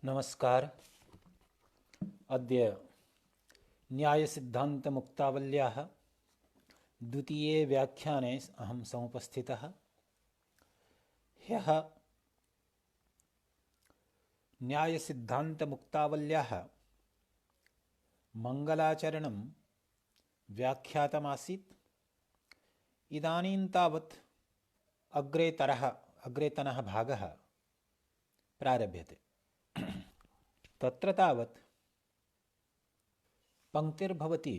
नमस्कार। अद्य न्यायसिद्धान्तमुक्तावल्याः द्वितीये व्याख्याने अहं समुपस्थितः। ह्यः न्यायसिद्धान्तमुक्तावल्याः मङ्गलाचरणं व्याख्यातमासीत्। इदानीं तावत् अग्रेतनः भागः प्रारभ्यते। तत्र तावत् पंक्तिर्भवति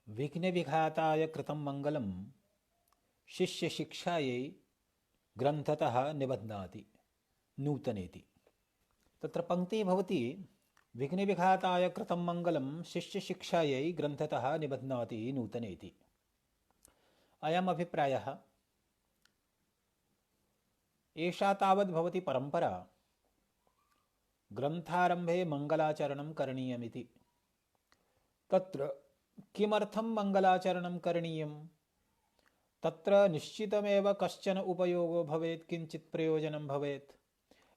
विघ्नविघाताय कृतं मङ्गलं शिष्यशिक्षायै ग्रन्थतः निबध्नाति नूतनेति। तत्र पंक्तिः भवति विघ्नविघाताय कृतं मङ्गलं शिष्यशिक्षायै ग्रन्थतः निबध्नाति नूतनेति। अयम् अभिप्रायः। एषा तावत् भवति परम्परा ग्रन्थारम्भे मङ्गलाचरणं करणीयमिति। तत्र किमर्थं मङ्गलाचरणं करणीयं? तत्र निश्चितमेव कश्चन उपयोगो भवेत्, किञ्चित् प्रयोजनं भवेत्।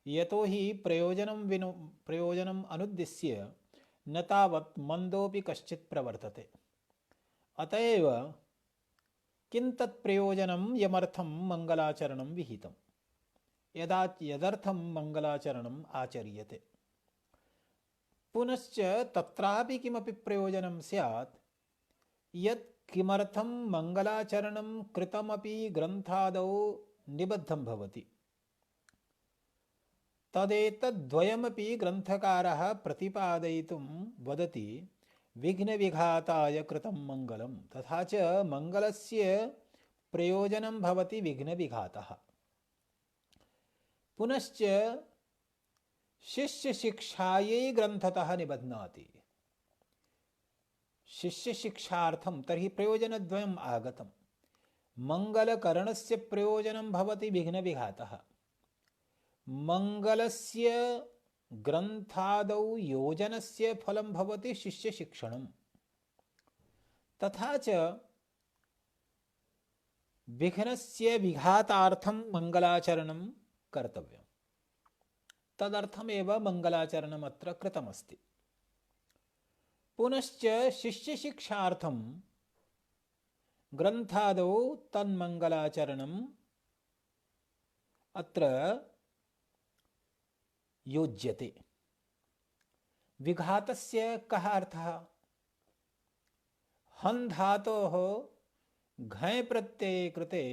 यतोहि प्रयोजनम् अनुद्दिश्य न तावत् मन्दोऽपि कश्चित् प्रवर्तते। अत एव किं तत् प्रयोजनं यमर्थं मङ्गलाचरणं विहितं, यदर्थं मङ्गलाचरणम् आचर्यते। पुनश्च तत्रापि किमपि प्रयोजनं स्यात्, यत् किमर्थं मङ्गलाचरणं कृतमपि ग्रन्थादौ निबद्धं भवति, तदेतद्द्वयमपि ग्रन्थकारः प्रतिपादयितुं वदति। विघ्नविघाताय कृतं मङ्गलं, तथा च मङ्गलस्य प्रयोजनं भवति विघ्नविघातः। पुनश्च शिष्यशिक्षायै ग्रन्थतः निबध्नाति। शिष्यशिक्षार्थं तर्हि प्रयोजनद्वयम् आगतं। मङ्गलकरणस्य प्रयोजनं भवति विघ्नविघातः, मङ्गलस्य ग्रन्थादौ योजनस्य फलं भवति शिष्यशिक्षणं। तथा च विघ्नस्य विघातार्थं मङ्गलाचरणं कर्तव्यं। तदर्थमेव मङ्गलाचरणम् अत्र कृतमस्ति। पुनश्च शिष्यशिक्षार्थं ग्रन्थादौ तन्मङ्गलाचरणम् अत्र योज्यते। विघातस्य कः अर्थः? हन् धातोः घञ् प्रत्यये कृते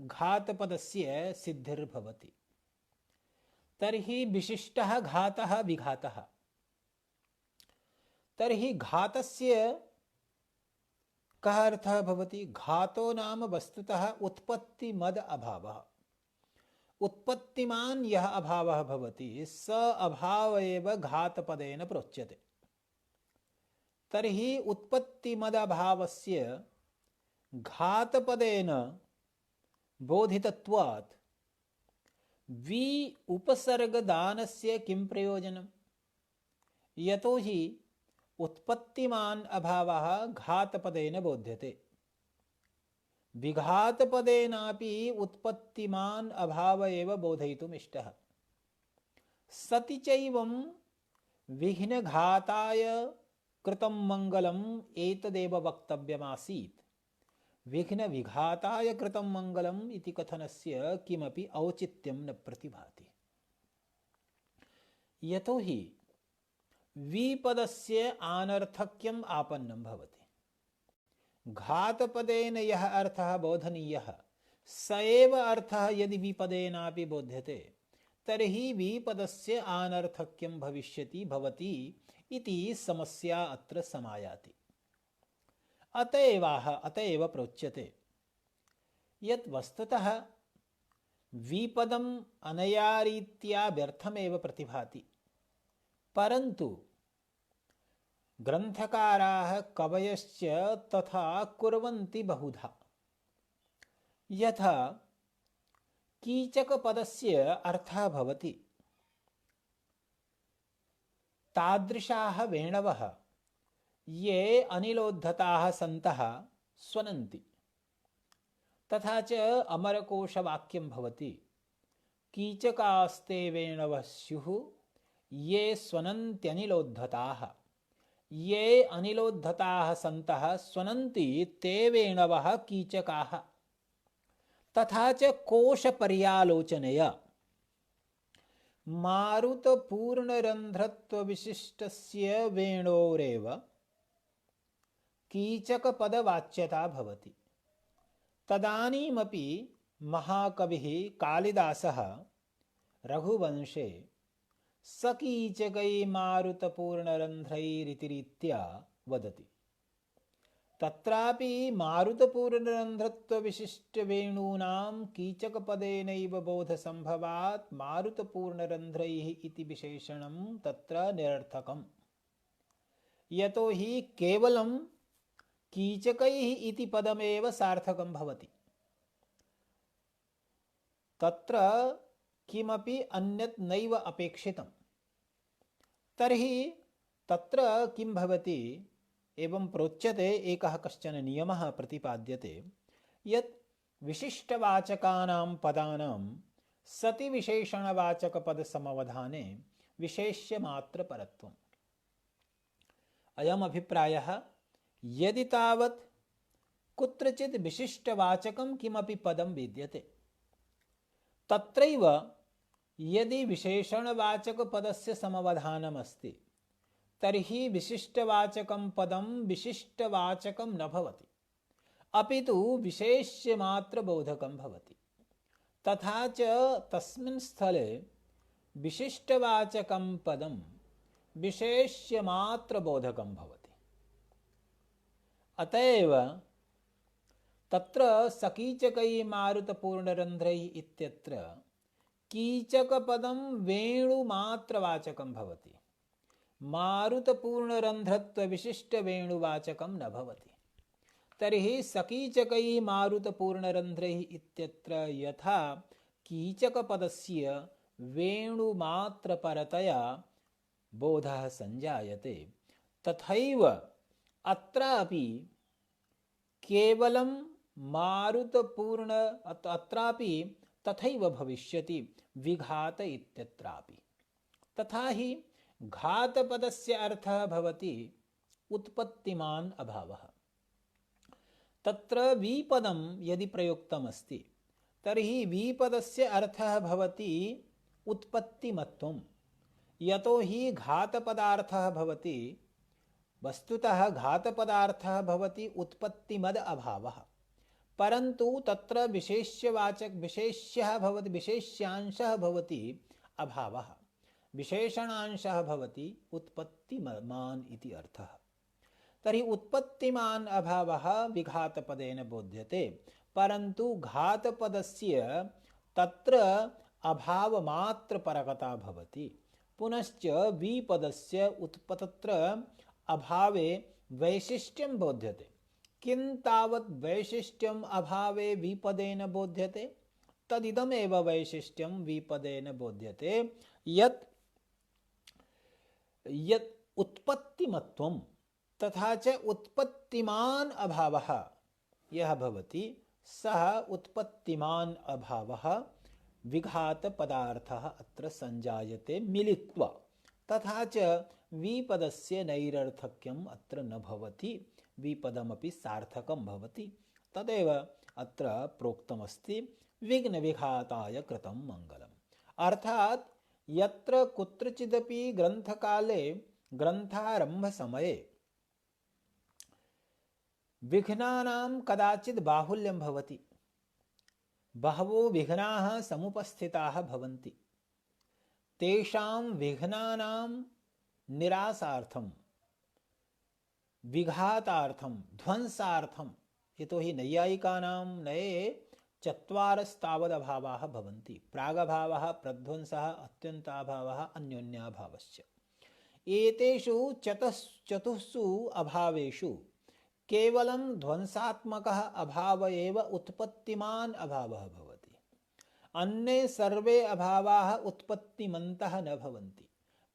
घातपदस्य सिद्धिर्भवति। तर्हि विशिष्टः घातः विघातः। तर्हि घातस्य कः अर्थः भवति? घातो नाम वस्तुतः उत्पत्तिमद अभावः। उत्पत्तिमान् यः अभावः भवति स अभाव एव घातपदेन प्रोच्यते। तर्हि उत्पत्तिमदभावस्य घातपदेन बोधितत्वात् वि उपसर्गदानस्य किं प्रयोजनं? यतोहि उत्पत्तिमान् अभावः घातपदेन बोध्यते। विघातपदेनापि उत्पत्तिमान् अभाव एव बोधयितुम् इष्टः। सति चैवं विघ्नघाताय कृतं मङ्गलम् एतदेव वक्तव्यमासीत्। विघ्नविघाताय कृतं मङ्गलम् इति कथनस्य किमपि औचित्यं न प्रतिभाति। यतोहि विपदस्य आनर्थक्यम् आपन्नं भवति। घातपदेन यः अर्थः बोधनीयः स एव अर्थः यदि विपदेनापि बोध्यते तर्हि विपदस्य आनर्थक्यं भवति इति समस्या अत्र समायाति। अत एव प्रोच्यते यत् वस्तुतः विपदम् अनया रीत्या व्यर्थमेव प्रतिभाति, परन्तु ग्रन्थकाराः कवयश्च तथा कुर्वन्ति बहुधा। यथा कीचकपदस्य अर्थः भवति तादृशाः वेणवः ये अनिलोद्धताः सन्तः स्वनन्ति। तथा च अमरकोशवाक्यं भवति कीचकास्ते वेणवः स्युः ये स्वनन्त्यनिलोद्धताः। ये अनिलोद्धताः सन्तः स्वनन्ति ते वेणवः कीचकाः। तथा च कोशपर्यालोचनया मारुतपूर्णरन्ध्रत्वविशिष्टस्य वेणोरेव कीचकपदवाच्यता भवति। तदानीमपि महाकविः कालिदासः रघुवंशे सकीचकै मारुतपूर्णरन्ध्रैरिति रीत्या वदति। तत्रापि मारुतपूर्णरन्ध्रत्वविशिष्टवेणूनां कीचकपदेनैव बोधसम्भवात् मारुतपूर्णरन्ध्रैः इति विशेषणं तत्र निरर्थकम्। यतो हि केवलं कीचकैः इति पदमेव सार्थकं भवति। तत्र किमपि अन्यत् नैव अपेक्षितं। तर्हि तत्र किं भवति? एवं प्रोच्यते, एकः कश्चन नियमः प्रतिपाद्यते यत् विशिष्टवाचकानां पदानां सति विशेषणवाचकपदसमवधाने विशेष्यमात्रपरत्वम्। अयम् अभिप्रायः यदि तावत् कुत्रचित् विशिष्टवाचकं किमपि पदं विद्यते, तत्रैव यदि विशेषणवाचकपदस्य समवधानमस्ति तर्हि विशिष्टवाचकं पदं विशिष्टवाचकं न भवति, अपितु विशेष्यमात्रबोधकं भवति। तथा च तस्मिन् स्थले विशिष्टवाचकं पदं विशेष्यमात्रबोधकं भवति। अतएव तत्र सकीचकै मारुतपूर्णरन्ध्रैः इत्यत्र कीचकपदं वेणुमात्रवाचकं भवति, मारुतपूर्णरन्ध्रत्वविशिष्टवेणुवाचकं न भवति। तर्हि सकीचकै मारुतपूर्णरन्ध्रैः इत्यत्र यथा कीचकपदस्य वेणुमात्रपरतया बोधः संजायते, तथैव अत्रापि केवलं अत्रापि तथैव भविष्यति विघात इत्यत्रापि। तथा हि घातपदस्य अर्थः भवति उत्पत्तिमान् अभावः। तत्र विपदं यदि प्रयुक्तमस्ति तर्हि विपदस्य अर्थः भवति उत्पत्तिमत्वं। यतो हि घातपदार्थः भवति, वस्तुतः घातपदार्थः भवति उत्पत्तिमद अभावः, परन्तु तत्र विशेष्यः भवति, विशेष्यांशः भवति अभावः, विशेषणांशः भवति उत्पत्तिमान् इति अर्थः। तर्हि उत्पत्तिमान् अभावः विघातपदेन बोध्यते, परन्तु घातपदस्य तत्र अभावमात्रपरकता भवति। पुनश्च विपदस्य तत्र अभावे वैशिष्ट्यं बोध्यते। किं तावत् वैशिष्ट्यम् अभावे विपदेन बोध्यते? तदिदमेव वैशिष्ट्यं विपदेन बोध्यते यत् उत्पत्तिमत्वं तथा च उत्पत्तिमान् अभावः यः भवति सः उत्पत्तिमान् अभावः विघातपदार्थः अत्र संजायते मिलित्वा। तथा च विपदस्य नैरर्थक्यम् अत्र न भवति, विपदमपि सार्थकं भवति। तदेव अत्र प्रोक्तमस्ति विघ्नविघाताय कृतं मङ्गलम्। अर्थात् यत्र कुत्रचिदपि ग्रन्थकाले ग्रन्थारम्भसमये विघ्नानां कदाचित् बाहुल्यं भवति, बहवो विघ्नाः समुपस्थिताः भवन्ति। तेषां विघ्नानां निरासार्थं, विघातार्थं, ध्वंसार्थं, यतोहि नैयायिकानां नये चत्वारस्तावदभावाः भवन्ति। प्रागभावः, प्रध्वंसः, अत्यन्ताभावः, अन्योन्याभावश्च। एतेषु चतुःसु अभावेषु केवलं ध्वंसात्मकः अभाव एव उत्पत्तिमान् अभावः भवति। अन्ये सर्वे अभावाः उत्पत्तिमन्तः न भवन्ति।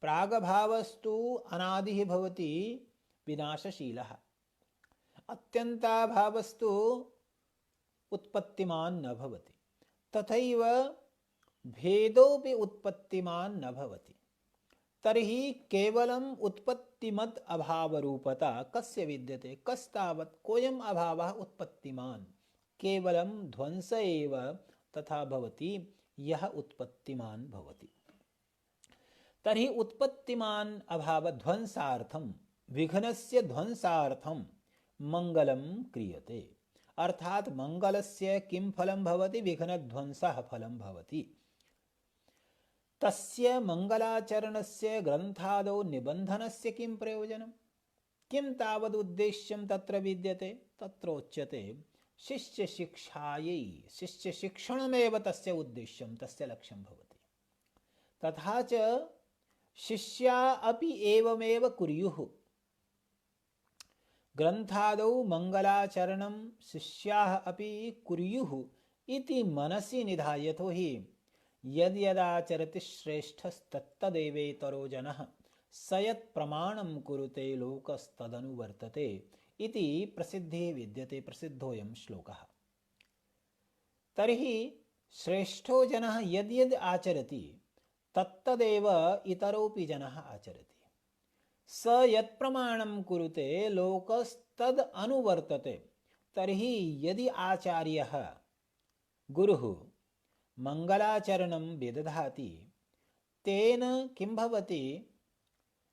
प्रागभावस्तु अनादिः भवति, विनाशशीलः। अत्यन्ताभावस्तु उत्पत्तिमान् न भवति। तथैव भेदोपि उत्पत्तिमान् न भवति। तर्हि केवलम् उत्पत्तिमत् अभावरूपता कस्य विद्यते? कस्तावत् कोऽयम् अभावः उत्पत्तिमान्? केवलं ध्वंस एव तथा भवति यः उत्पत्तिमान् भवति। तर्हि उत्पत्तिमान् अभाव ध्वंसार्थं, विघ्नस्य ध्वंसार्थं मंगलं क्रियते। अर्थात मंगलस्य किं फलं भवति? विघ्नध्वंसः फलं भवति। तस्य मंगलाचरणस्य ग्रन्थादौ निबन्धनस्य किं प्रयोजनं? किं तावदुद्देश्यं तत्र विद्यते? तत्रोच्यते शिष्यशिक्षायै, शिष्यशिक्षणमेव तस्य उद्देश्यं, तस्य लक्ष्यं भवति। तथा च शिष्या अपि एवमेव कुर्युः। ग्रन्थादौ मंगलाचरणं शिष्याः अपि कुर्युः इति मनसि निधाय, यतो हि यद्यदाचरति श्रेष्ठस्तत्तदेवेतरो जनः स यत् प्रमाणं कुरुते लोकस्तदनुवर्तते इति प्रसिद्धिः विद्यते, प्रसिद्धोऽयं श्लोकः। तर्हि श्रेष्ठो जनः यद्यद् आचरति तत्तदेव इतरोऽपि जनः आचरति। स यत् प्रमाणं कुरुते लोकस्तद् अनुवर्तते। तर्हि यदि आचार्यः गुरुः मंगलाचरणं विदधाति, तेन किं भवति?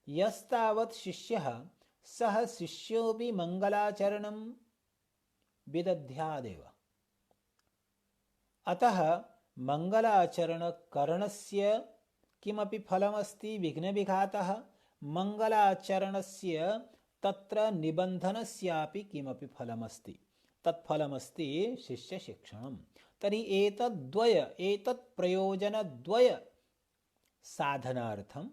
यस्तावत् शिष्यः सः शिष्योऽपि मंगलाचरणं विदध्यादेव। अतः मंगलाचरणकरणस्य किमपि फलमस्ति विघ्नविघातः, मंगलाचरणस्य तत्र निबन्धनस्यापि किमपि फलमस्ति, तत्फलमस्ति शिष्यशिक्षणं। तर्हि एतत् प्रयोजनद्वय साधनार्थं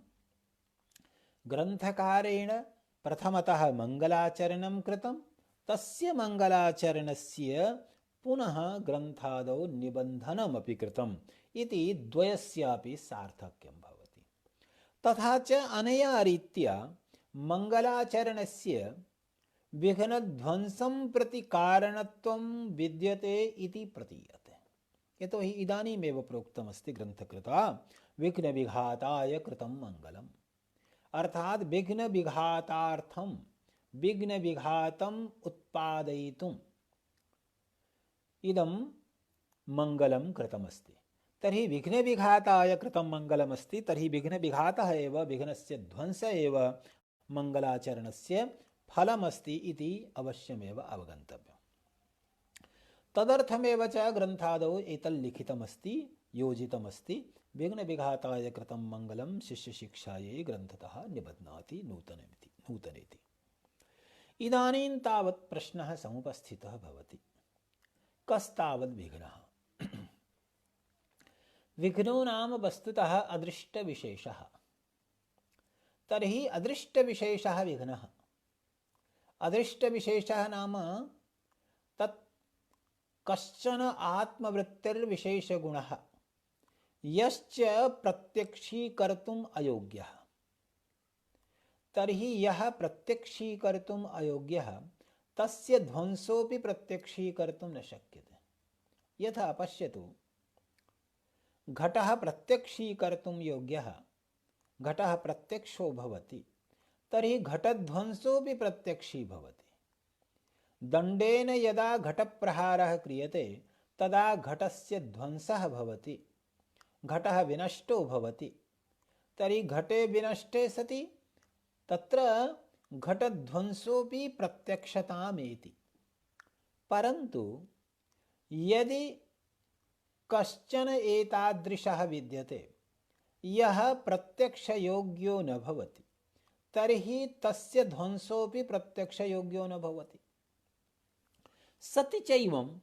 ग्रन्थकारेण प्रथमतः मंगलाचरणं कृतं, तस्य मंगलाचरणस्य पुनः ग्रन्थादौ निबन्धनमपि कृतम् इति द्वयस्यापि सार्थक्यं भवति। तथा च अनया रीत्या मंगलाचरणस्य विघ्नध्वंसं प्रति कारणत्वं विद्यते इति प्रतीयते। यतो हि इदानीमेव प्रोक्तमस्ति ग्रन्थकृता विघ्नविघाताय कृतं मंगलम्। अर्थात विघ्नविघातार्थं, विघ्नविघातम् उत्पादयितुम् इदं मंगलं कृतमस्ति। तर्हि विघ्नविघाताय कृतं मंगलमस्ति, तर्हि विघ्नविघातः एव, विघ्नस्य ध्वंस एव मंगलाचरणस्य फलमस्ति इति अवश्यमेव अवगन्तव्यम्। तदर्थमेव च ग्रन्थादौ एतल्लिखितमस्ति, योजितमस्ति। विघ्नविघाताय कृतं मंगलं शिष्यशिक्षायै ग्रन्थतः निबध्नाति नूतनेति। इदानीं तावत् प्रश्नः समुपस्थितः भवति, कस्तावद् विघ्नः? विघ्नो नाम वस्तुतः अदृष्टविशेषः। तर्हि अदृष्टविशेषः विघ्नः। अदृष्टविशेषः नाम तत् कश्चन आत्मवृत्तिर्विशेषगुणः यश्च प्रत्यक्षीकर्तुम् अयोग्यः। तर्हि यः प्रत्यक्षीकर्तुम् अयोग्यः तस्य ध्वंसोऽपि प्रत्यक्षीकर्तुं न शक्यते। यथा पश्यतु, घटः प्रत्यक्षीकर्तुं योग्यः, घटः प्रत्यक्षो भवति, तर्हि घटध्वंसोऽपि प्रत्यक्षी भवति। दण्डेन यदा घटप्रहारः क्रियते तदा घटस्य ध्वंसः भवति, घटः विनष्टो भवति। तर्हि घटे विनष्टे सति तत्र घटध्वंसोऽपि प्रत्यक्षतामेति। परन्तु यदि कश्चन एतादृशः विद्यते यः प्रत्यक्षयोग्यो न भवति, तर्हि तस्य ध्वंसोऽपि प्रत्यक्षयोग्यो न भवति। सति चैवं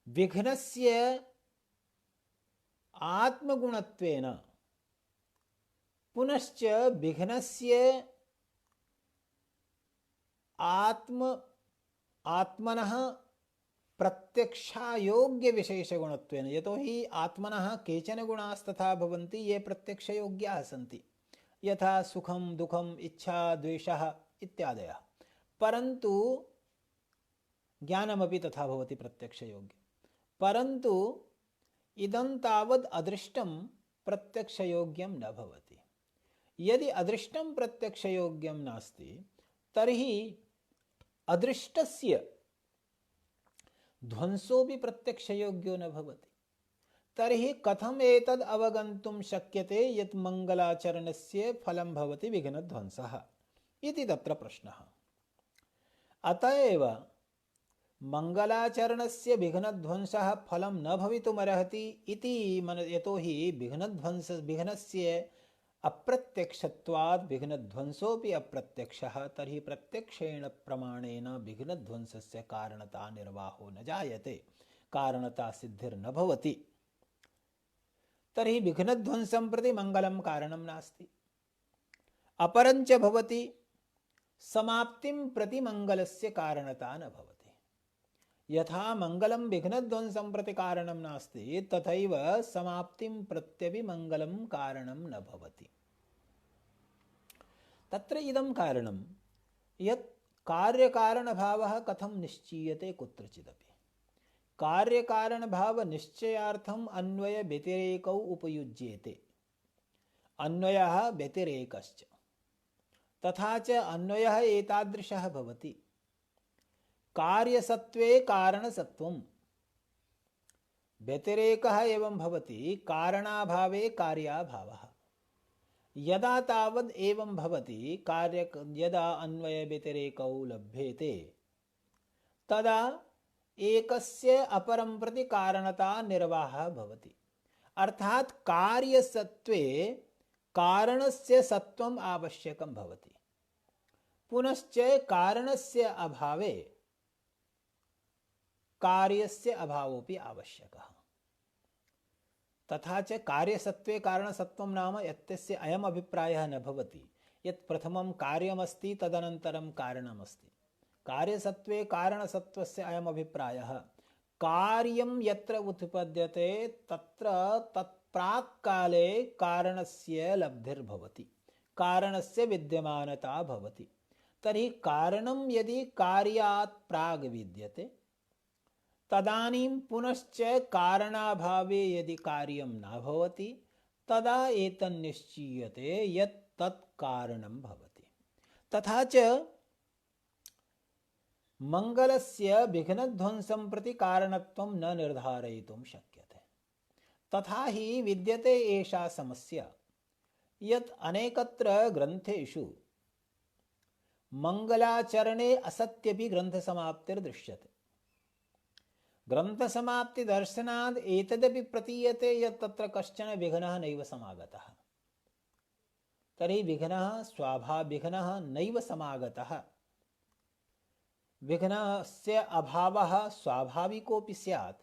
विघ्नस्य आत्मगुणत्वेन पुनश्च विघ्नस्य आत्मनः प्रत्यक्षायोग्य विशेषगुणत्वेन, यतो हि आत्मनः केचन गुणास्तथा भवन्ति ये प्रत्यक्षयोग्याः सन्ति, यथा सुखं दुःखम् इच्छा द्वेषः इत्यादयः। परन्तु ज्ञानमपि तथा भवति प्रत्यक्षयोग्य। परन्तु इदं तावद् अदृष्टं प्रत्यक्षयोग्यं न भवति। यदि अदृष्टं प्रत्यक्षयोग्यं नास्ति तर्हि अदृष्टस्य ध्वंसोऽपि प्रत्यक्षयोग्यो न भवति। तर्हि कथम् एतद् अवगन्तुं शक्यते यत् मङ्गलाचरणस्य फलं भवति विघ्नध्वंसः इति तत्र प्रश्नः। अतः एव मङ्गलाचरणस्य विघ्नध्वंसः फलं न भवितुमर्हति इति यतोहि विघ्नस्य अप्रत्यक्षत्वात् विघ्नध्वंसोऽपि अप्रत्यक्षः, तर्हि प्रत्यक्षेण प्रमाणेन विघ्नध्वंसस्य कारणता निर्वाहो न जायते, कारणता सिद्धिर्न भवति। तर्हि विघ्नध्वंसं प्रति मङ्गलं कारणं नास्ति। अपरञ्च भवति समाप्तिं प्रति मङ्गलस्य कारणता न भवति। यथा मङ्गलं विघ्नध्वंसं प्रति कारणं नास्ति तथैव समाप्तिं प्रत्यपि मङ्गलं कारणं न भवति। तत्र इदं कारणं यत् कार्यकारणभावः कथं निश्चीयते कुत्रचिदपि। कार्यकारणभाव निश्चयार्थम् अन्वय व्यतिरेकौ उपयुज्येते। अन्वयः व्यतिरेकश्च। तथा च अन्वयः एतादृशः भवति। कार्यसत्त्वे कारणसत्त्वम्। व्यतिरेकः एवं भवति कारणाभावे कार्याभावः। यदा तावद् एवं भवति यदा अन्वय व्यतिरेकौ लभ्येते तदा एकस्य अपरं प्रति कारणता निर्वाहः भवति। अर्थात् कार्यसत्त्वे कारणस्य सत्त्वम् आवश्यकं भवति। पुनश्च कारणस्य अभावे कार्यस्य अभावोऽपि आवश्यकः। तथा च कार्यसत्त्वे कारणसत्त्वं नाम यस्य अयम् अभिप्रायः न भवति यत् प्रथमं कार्यमस्ति तदनन्तरं कारणमस्ति। कार्यसत्त्वे कारणसत्त्वस्य अयम् अभिप्रायः कार्यं यत्र उत्पद्यते तत्र तत्प्राक्काले कारणस्य लब्धिर्भवति, कारणस्य विद्यमानता भवति। तर्हि कारणं यदि कार्यात् प्राग् विद्यते तदानीं पुनश्च कारणाभावे यदि कार्यं न भवति तदा एतन्निश्चीयते यत् तत् कारणं भवति। तथा च मङ्गलस्य विघ्नध्वंसं प्रति कारणत्वं न निर्धारयितुं शक्यते। तथा हि विद्यते एषा समस्या यत् अनेकत्र ग्रन्थेषु मङ्गलाचरणे असत्यपि ग्रन्थसमाप्तिर्दृश्यते। ग्रन्थसमाप्तिदर्शनात् एतदपि प्रतीयते यत् तत्र कश्चन विघ्नः नैव समागतः। तर्हि विघ्नः नैव समागतः। विघ्नस्य अभावः स्वाभाविकोऽपि स्यात्,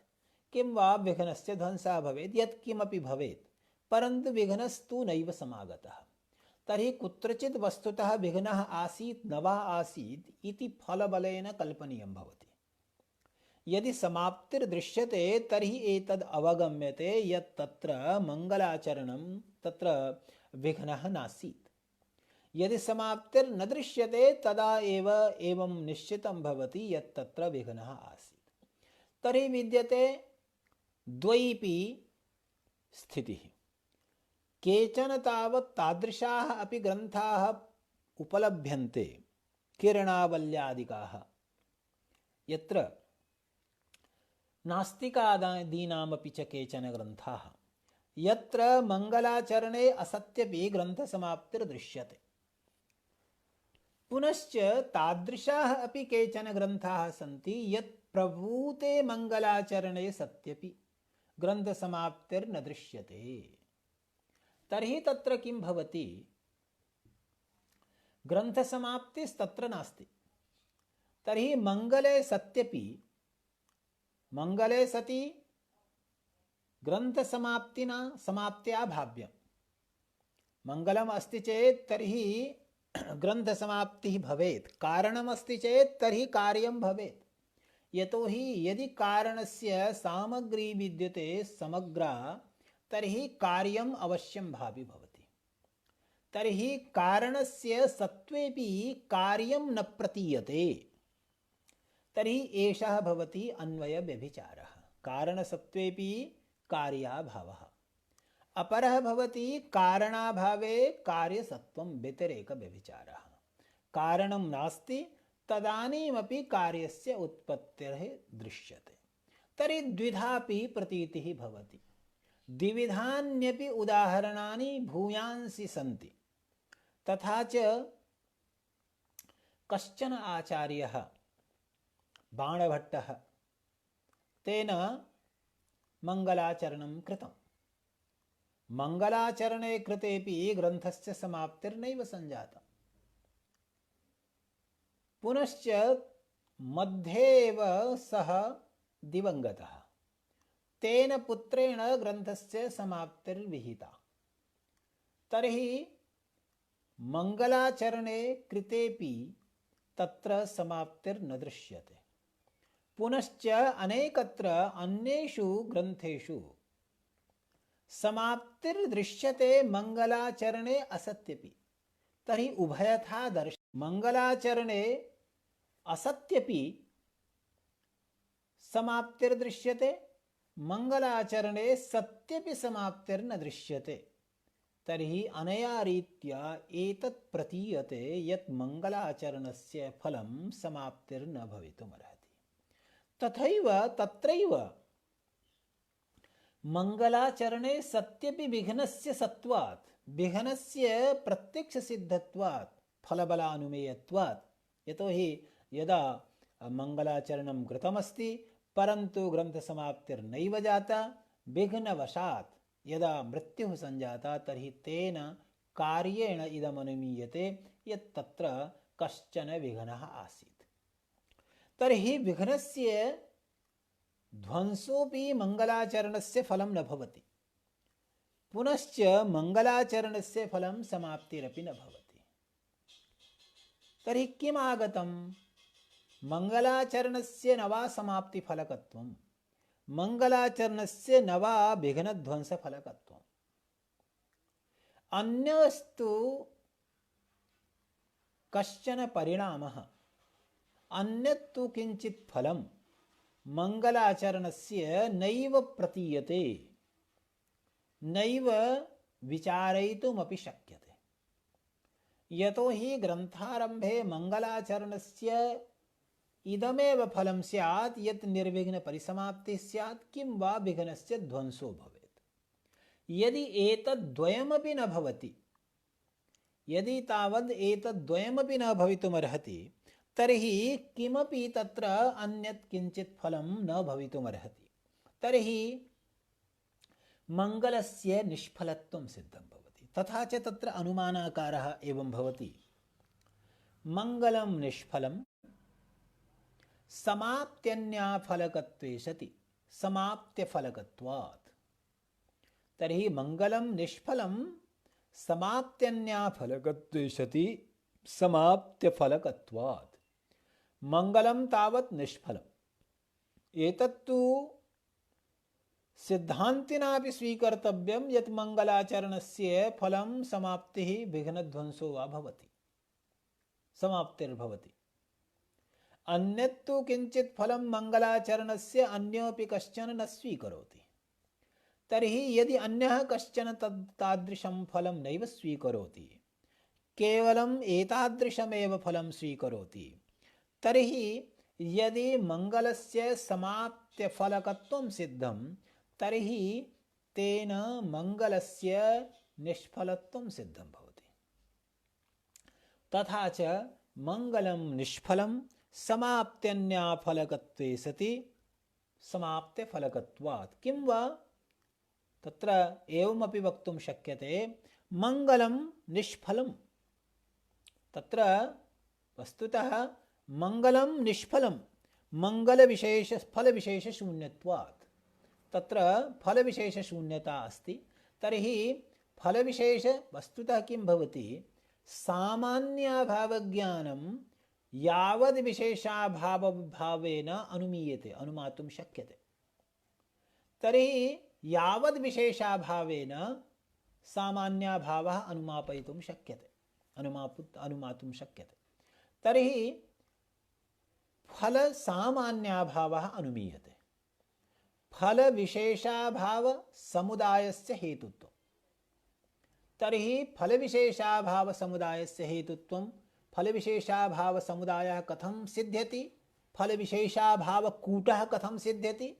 किं वा विघ्नस्य ध्वंसः भवेत्, यत्किमपि भवेत्, परन्तु विघ्नस्तु नैव समागतः। तर्हि कुत्रचित् वस्तुतः विघ्नः आसीत् न वा आसीत् इति फलबलेन कल्पनीयं भवति। यदि समाप्तिर्दृश्यते तर्हि एतद् अवगम्यते यत् तत्र मङ्गलाचरणं तत्र विघ्नः नासीत्। यदि समाप्तिर्न दृश्यते तदा एव एवं निश्चितं भवति यत् तत्र विघ्नः आसीत्। तर्हि विद्यते द्वयीपि स्थितिः। केचन तावत् तादृशाः अपि ग्रन्थाः उपलभ्यन्ते किरणावल्यादिकाः यत्र नास्तिकादीनामपि च केचन ग्रन्थाः यत्र मङ्गलाचरणे असत्यपि ग्रन्थसमाप्तिर्दृश्यते। पुनश्च तादृशाः अपि केचन ग्रन्थाः सन्ति यत् प्रभूते मङ्गलाचरणे सत्यपि ग्रन्थसमाप्तिर्न दृश्यते। तर्हि तत्र किं भवति? ग्रन्थसमाप्तिस्तत्र नास्ति। तर्हि मङ्गले सत्यपि मङ्गले सति ग्रन्थसमाप्तिना समाप्त्या भाव्यं। मङ्गलम् अस्ति चेत् तर्हि ग्रन्थसमाप्तिः भवेत्, कारणमस्ति चेत् तर्हि कार्यं भवेत्। यतोहि यदि कारणस्य सामग्री विद्यते समग्रा तर्हि कार्यम् अवश्यं भावि भवति। तर्हि कारणस्य सत्त्वेपि कार्यं न प्रतीयते। तर्हि एषः भवति अन्वयव्यभिचारः। कारणसत्त्वेपि कार्याभावः। अपरः भवति कारणाभावे कार्यसत्त्वं व्यतिरेकव्यभिचारः। कारणं नास्ति तदानीमपि कार्यस्य उत्पत्तिः दृश्यते। तर्हि द्विधापि प्रतीतिः भवति। द्विविधान्यपि उदाहरणानि भूयांसि सन्ति। तथा च कश्चन आचार्यः बाणभट्टः तेन मङ्गलाचरणं कृतं। मङ्गलाचरणे कृतेपि ग्रन्थस्य समाप्तिर्नैव सञ्जाता। पुनश्च मध्ये एव सः दिवङ्गतः। तेन पुत्रेण ग्रन्थस्य समाप्तिर्विहिता। तर्हि मङ्गलाचरणे कृतेपि तत्र समाप्तिर्न दृश्यते। पुनश्च अनेकत्र अन्येषु ग्रन्थेषु समाप्तिर्दृश्यते मङ्गलाचरणे असत्यपि। तर्हि उभयथा मङ्गलाचरणे असत्यपि समाप्तिर्दृश्यते, मङ्गलाचरणे सत्यपि समाप्तिर्न दृश्यते। तर्हि अनया रीत्या एतत् प्रतीयते यत् मङ्गलाचरणस्य फलं समाप्तिर्न भवितुमर्हति। तथैव तत्रैव मङ्गलाचरणे सत्यपि विघ्नस्य सत्वात्, विघ्नस्य प्रत्यक्षसिद्धत्वात्, फलबलानुमेयत्वात्। यतोहि यदा मङ्गलाचरणं कृतमस्ति परन्तु ग्रन्थसमाप्तिर्नैव जाता, विघ्नवशात् यदा मृत्युः सञ्जाता तर्हि तेन कार्येण इदमनुमीयते यत् तत्र कश्चन विघ्नः आसीत्। तर्हि विघ्नस्य ध्वंसोऽपि मङ्गलाचरणस्य फलं न भवति। पुनश्च मङ्गलाचरणस्य फलं समाप्तिरपि न भवति। तर्हि किम् आगतं? मङ्गलाचरणस्य न वा समाप्तिफलकत्वं, मङ्गलाचरणस्य न वा विघ्नध्वंसफलकत्वम्। अन्यस्तु कश्चन परिणामः, अन्यत्तु किञ्चित् फलं मङ्गलाचरणस्य नैव प्रतीयते, नैव विचारयितुमपि शक्यते। यतोहि ग्रन्थारम्भे मङ्गलाचरणस्य इदमेव फलं स्यात् यत् निर्विघ्नपरिसमाप्तिः स्यात् किं वा विघ्नस्य ध्वंसो भवेत्। यदि एतद्द्वयमपि न भवति, यदि तावद् एतद्द्वयमपि न भवितुमर्हति तर्हि किमपि तत्र अन्यत् किञ्चित् फलं न भवितुमर्हति। तर्हि मङ्गलस्य निष्फलत्वं सिद्धं भवति। तथा च तत्र अनुमानाकारः एवं भवति। मङ्गलं निष्फलं समाप्त्यन्याफलकत्वे सति समाप्त्यफलकत्वात्। तर्हि मङ्गलं निष्फलं समाप्त्यन्याफलकत्वे सति समाप्त्यफलकत्वात्। मङ्गलं तावत् निष्फलम्। एतत्तु सिद्धान्तिनापि स्वीकर्तव्यं यत् मङ्गलाचरणस्य फलं समाप्तिः विघ्नध्वंसो वा भवति, समाप्तिर्भवति। अन्यत्तु किञ्चित् फलं मङ्गलाचरणस्य अन्योऽपि कश्चन न स्वीकरोति। तर्हि यदि अन्यः कश्चन तादृशं फलं नैव स्वीकरोति, केवलम् एतादृशमेव फलं स्वीकरोति, तर्हि यदि मङ्गलस्य समाप्त्यफलकत्वं सिद्धं तर्हि तेन मङ्गलस्य निष्फलत्वं सिद्धं भवति। तथा च मङ्गलं निष्फलं समाप्त्यन्याफलकत्वे सति समाप्त्यफलकत्वात्। किं वा तत्र एवमपि वक्तुं शक्यते, मङ्गलं निष्फलं। तत्र वस्तुतः मङ्गलं निष्फलं फलविशेषशून्यत्वात्। तत्र फलविशेषशून्यता अस्ति। तर्हि फलविशेष वस्तुतः किं भवति, सामान्याभावज्ञानं यावद् विशेषाभावेन अनुमीयते, अनुमातुं शक्यते। तर्हि यावद् विशेषाभावेन सामान्याभावः अनुमापयितुं शक्यते, अनुमातुं शक्यते। तर्हि फलसामान्याभावः अनुमीयते। फल विशेषाभाव समुदायस्य हेतुत्वम्। तर्हि फल विशेषाभाव समुदायस्य हेतुत्वं, फल विशेषाभाव समुदायः कथं सिद्ध्यति, फल विशेषाभाव कूटः कथं सिद्ध्यति?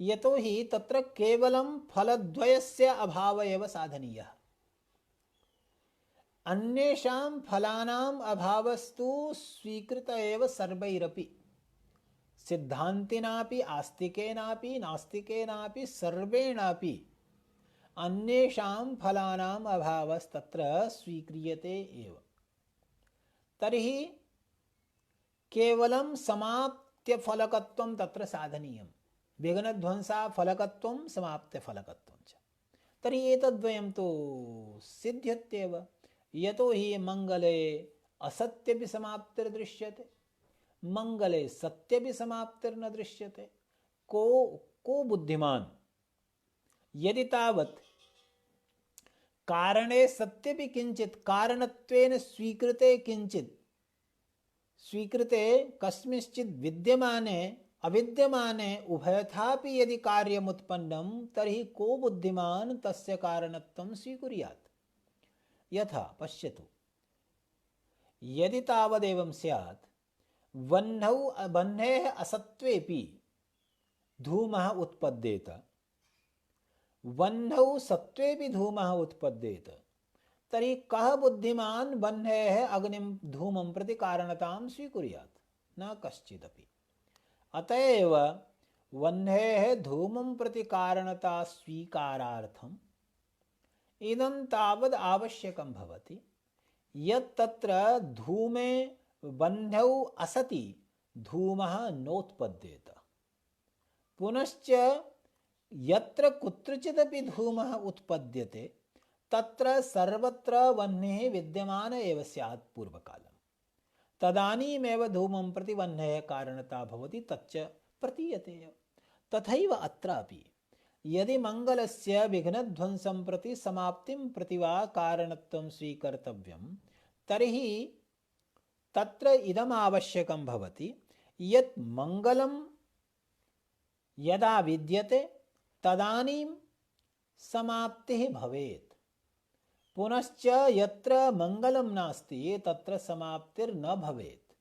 यतोहि तत्र केवलं फलद्वयस्य अभाव एव साधनीयः। अन्येषां फलानाम् अभावस्तु स्वीकृत एव सर्वैरपि, सिद्धान्तिनापि आस्तिकेनापि नास्तिकेनापि सर्वेणापि अन्येषां फलानाम् अभावस्तत्र स्वीक्रियते एव। तर्हि केवलं समाप्त्यफलकत्वं तत्र साधनीयं, विघ्नध्वंसाफलकत्वं समाप्त्यफलकत्वं च। तर्हि एतद्वयं तु सिद्ध्यत्येव, यतोहि मंगले असत्यपि समाप्तिर्दृश्यते, मंगले सत्यपि समाप्तिर्न दृश्यते। को बुद्धिमान् यदि तावत् कारणे सत्यपि किंचित् कारणत्वेन स्वीकृते किंचित् स्वीकृते कस्मिंश्चित् विद्यमाने अविद्यमाने उभयथापि यदि कार्यमुत्पन्नं तर्हि को बुद्धिमान् तस्य कारणत्वं स्वीकुर्यात्? यथा पश्यतु, यदि तावदेवं स्यात् वह्नेः असत्त्वेपि धूमः उत्पद्येत, वह्नौ सत्त्वेपि धूमः उत्पद्येत, तर्हि कः बुद्धिमान् वह्नेः अग्निं धूमं प्रति कारणतां स्वीकुर्यात्? न कश्चिदपि। अतएव वह्नेः धूमं प्रति कारणता स्वीकारार्थम् इदं तावद् आवश्यकं भवति यत् तत्र धूमे वह्नौ असति धूमः नोत्पद्येत। पुनश्च यत्र कुत्रचिदपि धूमः उत्पद्यते तत्र सर्वत्र वह्निः विद्यमान एव स्यात् पूर्वकालम्। तदानीमेव धूमं प्रति वह्नेः कारणता भवति, तच्च प्रतीयते। तथैव अत्रापि यदि मंगलस्य विघ्नध्वंसं प्रति समाप्तिं प्रति वा कारणत्वं स्वीकर्तव्यं, तर्हि तत्र इदम् आवश्यकं भवति यत् मंगलं यदा विद्यते तदानीं समाप्तिः भवेत्, पुनश्च यत्र मंगलं नास्ति तत्र समाप्तिर्न भवेत्।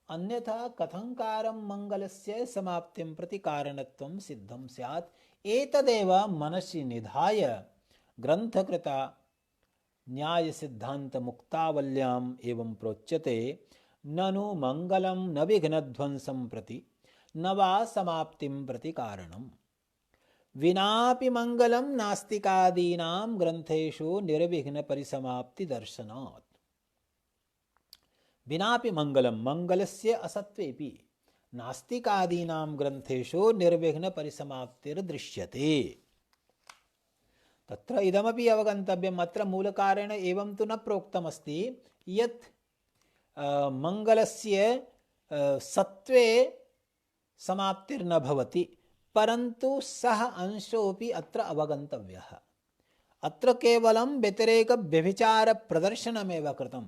अन्यथा कथंकारं मंगलस्य समाप्तिं प्रति कारणत्वं सिद्धं स्यात्? एतदेव मनसि निधाय ग्रंथकृता न्याय सिद्धांत मुक्तावल्याम् एवं प्रोच्यते, ननु मंगलं न विघ्नध्वंसं प्रति न वा समाप्तिं प्रति कारणम्। विनापि मंगलं नास्तिकादीनां ग्रंथेषु निर्विघ्न परिसमाप्ति दर्शनात्। विनापि मंगलं, मंगलस्य असत्वेपि नास्तिकादीनां ग्रंथेषु निर्विघ्न परिसमाप्तिर्दृश्यते। तत्र इदमपि अवगन्तव्यम्, अत्र मूलकारेण एवं तु न प्रोक्तमस्ति यत् मंगलस्य सत्वे समाप्तिर्न भवति, परन्तु सः अंशोऽपि अत्र अवगन्तव्यः। अत्र केवलं व्यतिरेक व्यभिचार प्रदर्शनमेव कृतं,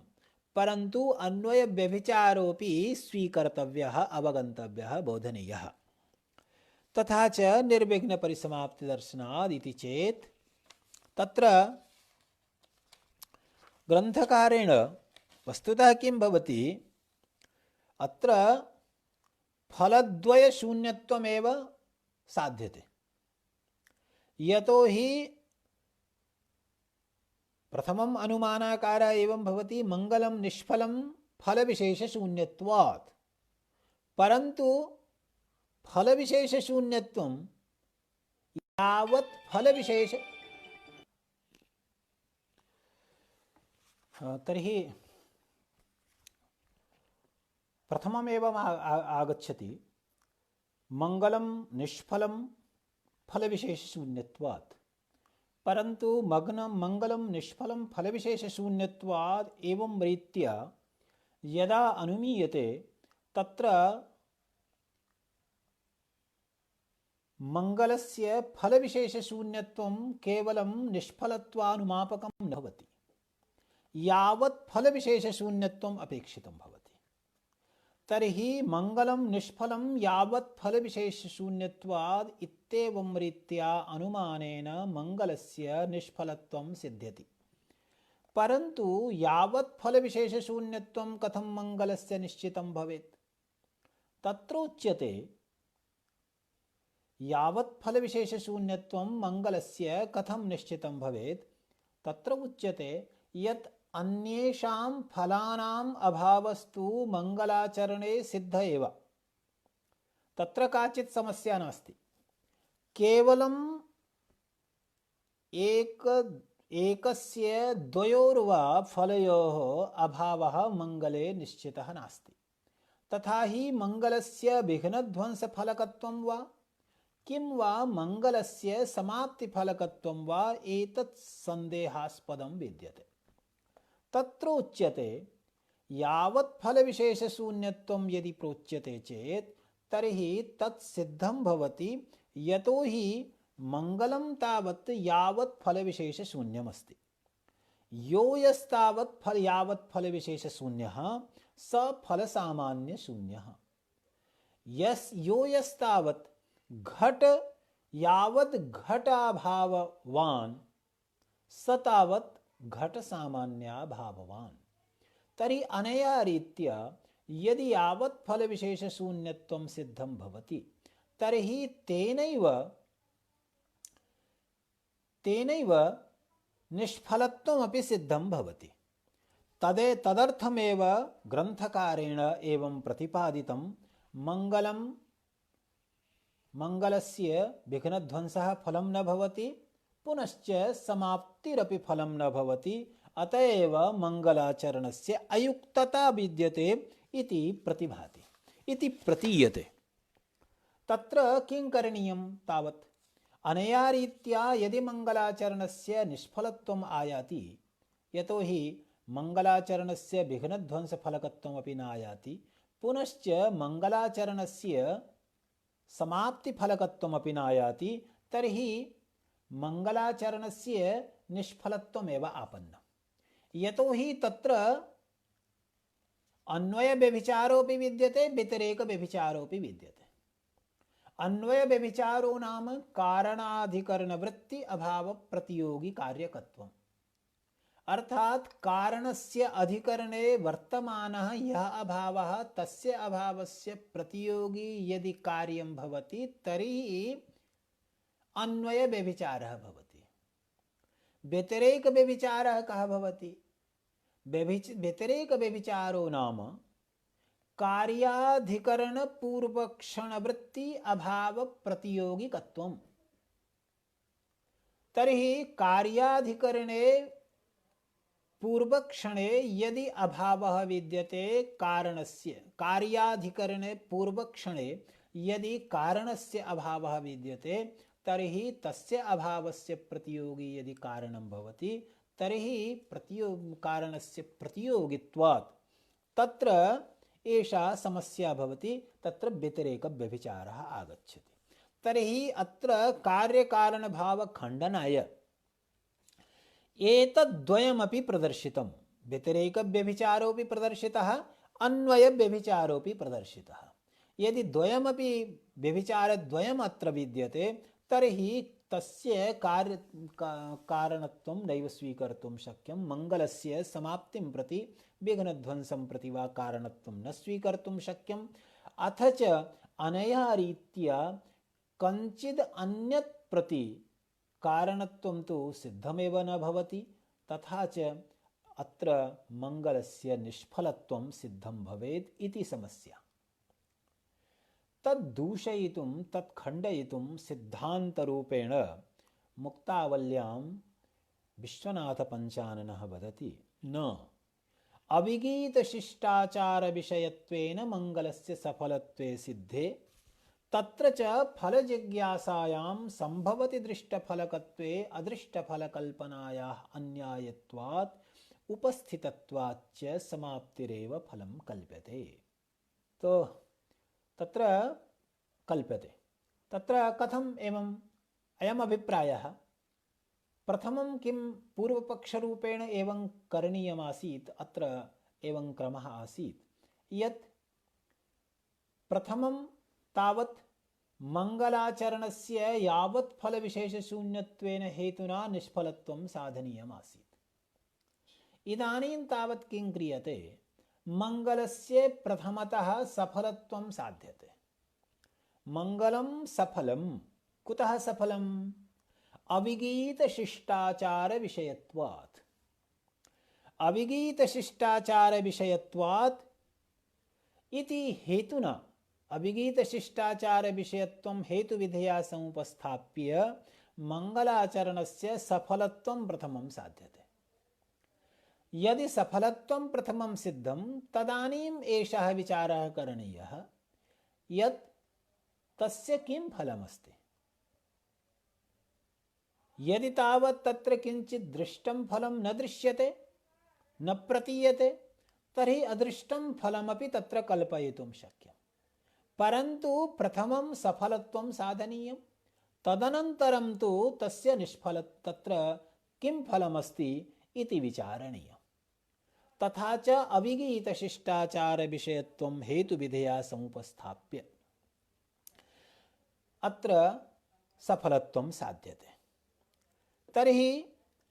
परन्तु अन्वय व्यभिचारोऽपि स्वीकर्तव्यः, अवगन्तव्यः, बोधनीयः। तथा च निर्विघ्न परिसमाप्ति दर्शनात् इति चेत् तत्र ग्रन्थकारेण वस्तुतः किं भवति, अत्र फलद्वय शून्यत्वमेव साध्यते। यतोहि प्रथमम् अनुमानाकारः एवं भवति, मंगलं निष्फलं फलविशेषशून्यत्वात्, परन्तु फलविशेषशून्यत्वं यावत् फलविशेष तर्हि प्रथममेव आगच्छति मंगलं निष्फलं फलविशेषशून्यत्वात्, परन्तु मंगलं निष्फलं फलविशेषशून्यत्वात् एवं रीत्या यदा अनुमीयते तत्र मंगलस्य फलविशेषशून्यत्वं केवलं निष्फलत्वानुमापकं न भवति, यावत् फलविशेषशून्यत्वम् अपेक्षितं भवति। तर्हि मंगलम निष्फलं यावत् फल विशेष शून्यत्वाद् इत्येवं रीत्या अनुमानेन मंगलस्य निष्फलत्वं सिद्ध्यति। परन्तु यावत् फल विशेष शून्यत्वं कथं मंगलस्य निश्चितं भवेत्? तत्र उच्यते यावत् फल विशेष शून्यत्वं मंगलस्य कथं निश्चितं भवेत्? तत्र उच्यते यत् अन्येषां फलानाम् अभावस्तु मंगलाचरणे सिद्ध एव। तत्र काचित् समस्या नास्ति। केवलम् एकस्य द्वयोर्वा फलयोः अभावः मंगले निश्चितः नास्ति। तथा हि मंगलस्य विघ्नध्वंसफलकत्वं वा किं वा मंगलस्य समाप्तिफलकत्वं वा एतत् संदेहास्पदं विद्यते। तत्र उच्यते यावत् फलविशेषशून्यत्वं यदि प्रोच्यते चेत् तर्हि तत् सिद्धं भवति, यतो हि मंगलं तावत् यावत् फलविशेषशून्यमस्ति। यो यस्तावत् यावत् फलविशेषशून्यः स फलसामान्यशून्यः। यो यस्तावत् घट यावत् घटाभाववान् स तावत् घट सामान्याभाववान्। तर्हि अनया रीत्या यदि यावत् फल विशेष शून्यत्वं सिद्धं भवति तर्हि तेनैव निष्फलत्वमपि सिद्धं भवति। तदर्थमेव ग्रन्थकारेण एवं प्रतिपादितं मंगलस्य विघ्नध्वंसः फलं न भवति, पुनश्च समाप्तिरपि फलं न भवति। अतएव मंगलाचरणस्य अयुक्तता विद्यते इति प्रतिभाति, इति प्रतीयते। तत्र किं करणीयं तावत्? अनया रीत्या यदि मंगलाचरणस्य निष्फलत्वम् आयाति, यतो हि मंगलाचरणस्य विघ्नध्वंसफलकत्वमपि न आयाति, पुनश्च मंगलाचरणस्य समाप्तिफलकत्वमपि न आयाति, तर्हि मंगलाचरणस्य निष्फलत्वमेव आपन्नम्। यतो हि तत्र अन्वय व्यभिचारोऽपि विद्यते, व्यतिरेक व्यभिचारोऽपि विद्यते। अन्वय व्यभिचारो नाम कारणाधिकरण वृत्ति अभाव प्रतियोगी कार्यकत्वम्। अर्थात कारणस्य अधिकरणे वर्तमानः यः अभावः तस्य अभावस्य प्रतियोगी यदि कार्यं भवति तर्हि अन्वय व्यभिचारः भवति। व्यतिरेक व्यभिचारः कः भवति? व्यतिरेक व्यभिचारो नाम कार्याधिकरण पूर्वक्षण वृत्ति अभाव प्रतियोगिकत्वम्। तर्हि कार्याधिकरणे पूर्वक्षणे यदि अभावः विद्यते कारणस्य, कार्याधिकरणे पूर्वक्षणे यदि कारणस्य अभावः विद्यते तर्हि तस्य अभावस्य प्रतियोगी यदि कारणं भवति तर्हि कारणस्य प्रतियोगित्वात् तत्र एषा समस्या भवति, तत्र व्यतिरेक व्यभिचारः आगच्छति। तर्हि अत्र कार्यकारणभावखण्डनाय एतद्द्वयमपि प्रदर्शितं। व्यतिरेकव्यभिचारोऽपि प्रदर्शितः, अन्वयव्यभिचारोऽपि प्रदर्शितः। यदि द्वयमपि व्यभिचारद्वयम् अत्र विद्यते तर्हि तस्य कारणत्वं नैव स्वीकर्तुं शक्यं। मंगलस्य समाप्तिं प्रति विघ्नध्वंसं प्रति वा कारणत्वं न स्वीकर्तुं शक्यम्। अथ च अनया रीत्या कञ्चिद् अन्यत् प्रति कारणत्वं तु सिद्धमेव न भवति। तथा च अत्र मंगलस्य निष्फलत्वं सिद्धं भवेत् इति समस्या। तद्दूषयितुं तत्खण्डयितुं सिद्धान्तरूपेण मुक्तावल्यां विश्वनाथपञ्चाननः वदति, न अविगीतशिष्टाचारविषयत्वेन मंगलस्य सफलत्वे सिद्धे तत्र च फलजिज्ञासायां संभवति दृष्टफलकत्वे अदृष्टफलकल्पनायाः अन्यायत्वात् उपस्थितत्वाच्च समाप्तिरेव फलं कल्प्यते। तो तत्र कल्प्यते। तत्र कथम् एवम् अयम् अभिप्रायः? प्रथमं किं पूर्वपक्षरूपेण एवं करणीयमासीत्, अत्र एवं क्रमः आसीत् यत् प्रथमं तावत् मंगलाचरणस्य यावत् फलविशेषशून्यत्वेन हेतुना निष्फलत्वं साधनीयमासीत्। इदानीं तावत् किं क्रियते, मंगलस्य प्रथमतः सफलत्वं साध्यते। मंगलं सफलं कुतः सफलम्? अविगीतशिष्टाचार विषयत्वात्। अविगीतशिष्टाचार विषयत्वात् इति हेतुना अविगीतशिष्टाचार विषयत्वं हेतुविधया समुपस्थाप्य मंगलाचरणस्य सफलत्वं प्रथमं साध्यते। यदि सफलत्वं प्रथमं सिद्धं तदानीम् एषः विचारः करणीयः यत् तस्य किं फलमस्ति। यदि तावत् तत्र किञ्चित् दृष्टं फलं न दृश्यते, न प्रतीयते, तर्हि अदृष्टं फलमपि तत्र कल्पयितुं शक्यं। परन्तु प्रथमं सफलत्वं साधनीयं, तदनन्तरं तु तस्य तत्र किं फलमस्ति इति विचारणीयम्। तथा च अविगीतशिष्टाचार विषयत्वं हेतुविधया समुपस्थाप्य अत्र सफलत्वं साध्यते। तर्हि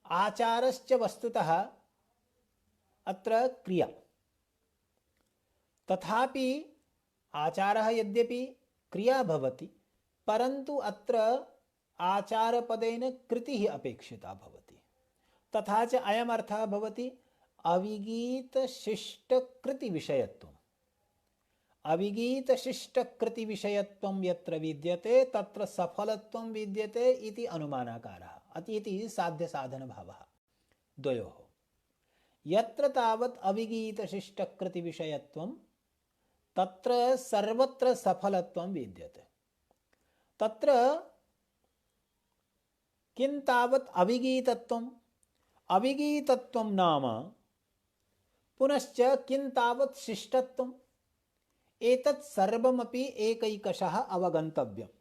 आचारश्च वस्तुतः अत्र क्रिया, तथापि आचारः यद्यपि क्रिया भवति, परन्तु अत्र आचारपदेन कृतिः अपेक्षिता भवति। तथा च अयमर्थः भवति अविगीतशिष्टकृतिविषयत्वम्। अविगीतशिष्टकृतिविषयत्वं यत्र विद्यते तत्र सफलत्वं विद्यते इति अनुमानाकारः, इति साध्यसाधनभावः द्वयोः। यत्र तावत् अविगीतशिष्टकृतिविषयत्वं तत्र सर्वत्र सफलत्वं विद्यते। तत्र किं तावत् अविगीतत्वम्? अविगीतत्वं नाम पुनश्च किं तावत् शिष्टत्वम्? एतत् सर्वमपि एकैकशः अवगन्तव्यम्।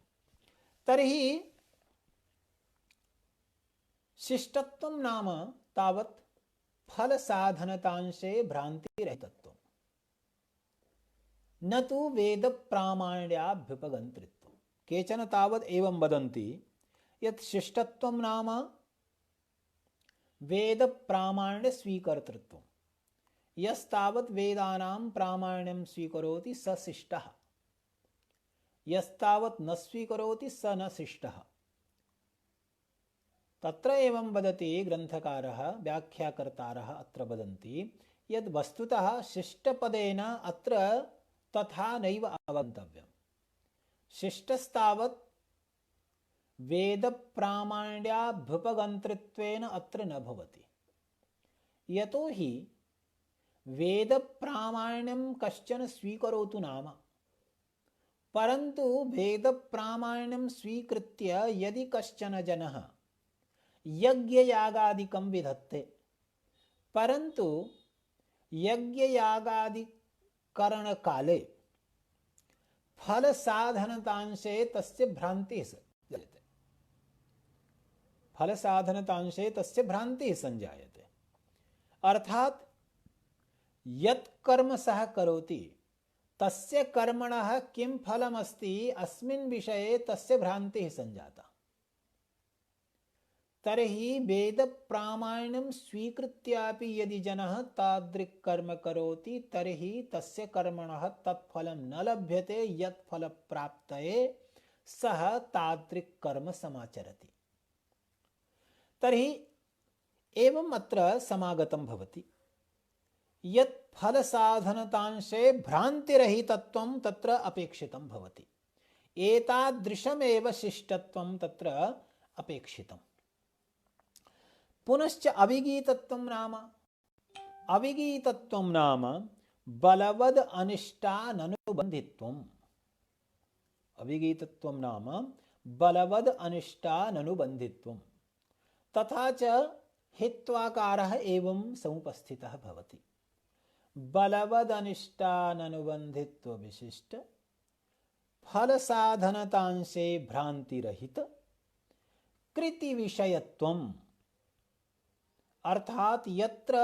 तर्हि शिष्टत्वं नाम तावत् फलसाधनतांशे भ्रान्तिरहितत्वम्, न तु वेदप्रामाण्याभ्युपगन्तृत्वम्। केचन तावत् एवं वदन्ति यत् शिष्टत्वं नाम वेदप्रामाण्यस्वीकर्तृत्वम्। यस्तावत् वेदानां प्रामाण्यं स्वीकरोति स शिष्टः, यस्तावत् न स्वीकरोति स न शिष्टः। तत्र एवं वदति ग्रन्थकारः, व्याख्याकर्तारः अत्र वदन्ति यद् वस्तुतः शिष्टपदेन अत्र तथा नैव अवगन्तव्यम्। शिष्टस्तावत् वेदप्रामाण्याभ्युपगन्तृत्वेन अत्र न भवति। यतो हि वेदप्रामाण्यं कश्चन स्वीकरोतु नाम, परन्तु वेदप्रामाण्यं स्वीकृत्य यदि कश्चन जनः यज्ञयागादिकं विधत्ते, परन्तु यज्ञयागादिकरणकाले फलसाधनतांशे तस्य भ्रान्तिः जायते। फलसाधनतांशे तस्य भ्रान्तिः संजायते। अर्थात् यत् कर्म सः करोति तस्य कर्मणः किं फलमस्ति अस्मिन् विषये तस्य भ्रान्तिः संजाता। तर्हि वेदप्रामाण्यं स्वीकृत्यापि यदि जनः तादृक् कर्म करोति तर्हि तस्य कर्मणः तत्फलं न लभ्यते। यत् फलप्राप्तये सः तादृक् कर्म समाचरति। तर्हि एवं अत्र समागतं भवति यत् फलसाधनतांशे भ्रान्तिरहितत्वं तत्र अपेक्षितं भवति। एतादृशमेव शिष्टत्वं तत्र अपेक्षितम्। पुनश्च अविगीतत्वं नाम बलवद् अनिष्टाननुबन्धित्वम्। अविगीतत्वं नाम बलवद् अनिष्टाननुबन्धित्वम्। तथा च हित्वाकारः एवं समुपस्थितः भवति। बलवदनिष्टाननुबन्धित्व विशिष्ट फलसाधनतांशे भ्रान्तिरहित कृतिविषयत्वम्। अर्थात यत्र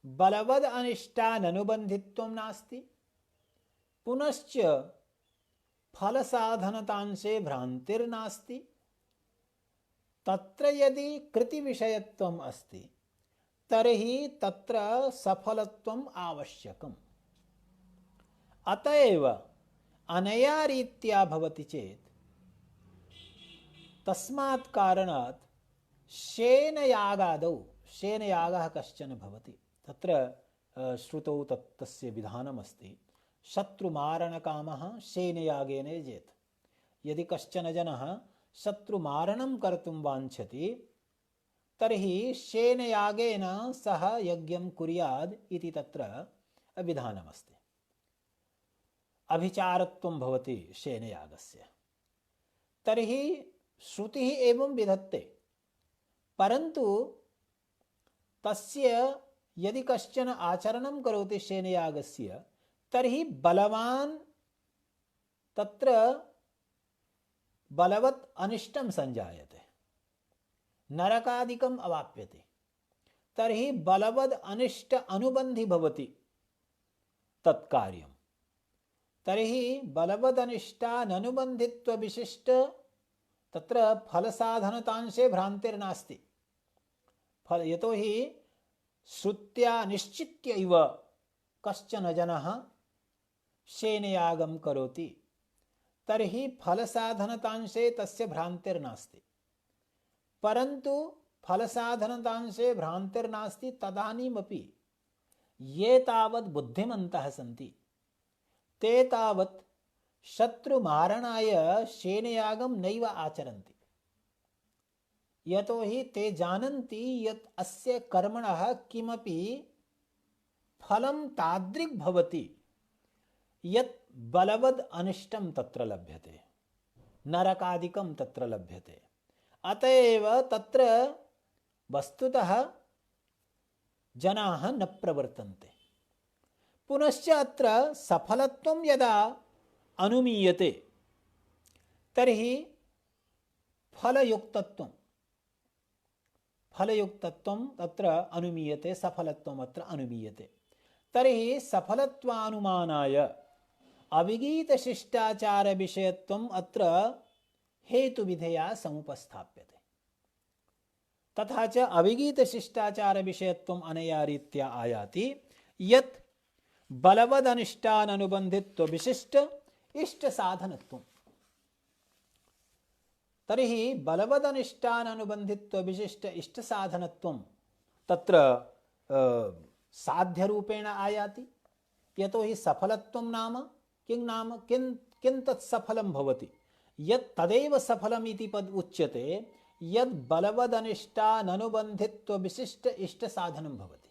बलवद् अनिष्टाननुबन्धित्वं नास्ति, पुनश्च फलसाधनतांशे भ्रान्तिर्नास्ति तत्र यदि कृतिविषयत्वम् अस्ति तर्हि तत्र सफलत्वम् आवश्यकम्। अतएव अनया रीत्या भवति चेत् तस्मात् कारणात् शेनयागादौ, शेनयागः कश्चन भवति, तत्र श्रुतौ तस्य विधानमस्ति, शत्रुमारणकामः शेनयागेन यजेत्। यदि कश्चन जनः शत्रुमारणं कर्तुं वाञ्छति तर्हि शेनयागेन सः यज्ञं कुर्याद् इति तत्र विधानमस्ति। अभिचारत्वं भवति शेनयागस्य। तर्हि श्रुतिः एवं विधत्ते, परन्तु तस्य यदि कश्चन आचरणं करोति शेनयागस्य तर्हि बलवान् तत्र बलवत् अनिष्टं संजायते, नरकादिकम् अवाप्यते। तर्हि बलवद् अनिष्ट अनुबन्धि भवति तत्कार्यं। तर्हि बलवद् अनिष्टाननुबन्धित्व विशिष्ट तत्र फलसाधनतांशे भ्रान्तिर्नास्ति। यतोहि श्रुत्या निश्चित्य इव कश्चन जनः शेनयागं करोति तर्हि फलसाधनतांशे तस्य भ्रान्तिर्नास्ति। परन्तु फलसाधनतांशे भ्रान्तिर्नास्ति तदानीमपि ये तावत् बुद्धिमन्तः सन्ति ते तावत् शत्रुमारणाय शेनयागं नैव आचरन्ति। यतोहि ते जानन्ति यत् अस्य कर्मणः किमपि फलं तादृक् भवति यत् बलवद् अनिष्टं तत्र लभ्यते, नरकादिकं तत्र लभ्यते। अतएव तत्र वस्तुतः जनाः न प्रवर्तन्ते। पुनश्च अत्र सफलत्वं यदा अनुमीयते तर्हि फलयुक्तत्वं तत्र अनुमीयते, सफलत्वम् अत्र अनुमीयते। तर्हि सफलत्वानुमानाय अविगीतशिष्टाचार विषयत्वम् अत्र हेतुविधेया समुपस्थाप्यते। तथा च अविगीतशिष्टाचार विषयत्वम् अनया रीत्या आयाति यत् बलवदनिष्टाननुबन्धित्व विशिष्ट इष्ट साधनत्वम्। तर्हि बलवदनिष्टाननुबन्धित्व विशिष्ट इष्ट साधनत्वं तत्र साध्यरूपेण आयाति। यतोहि सफलत्वं नाम किं तत् सफलं भवति, यत् तदेव सफलम् इति पद उच्यते यद् बलवदनिष्टाननुबन्धित्व विशिष्ट इष्ट साधनं भवति।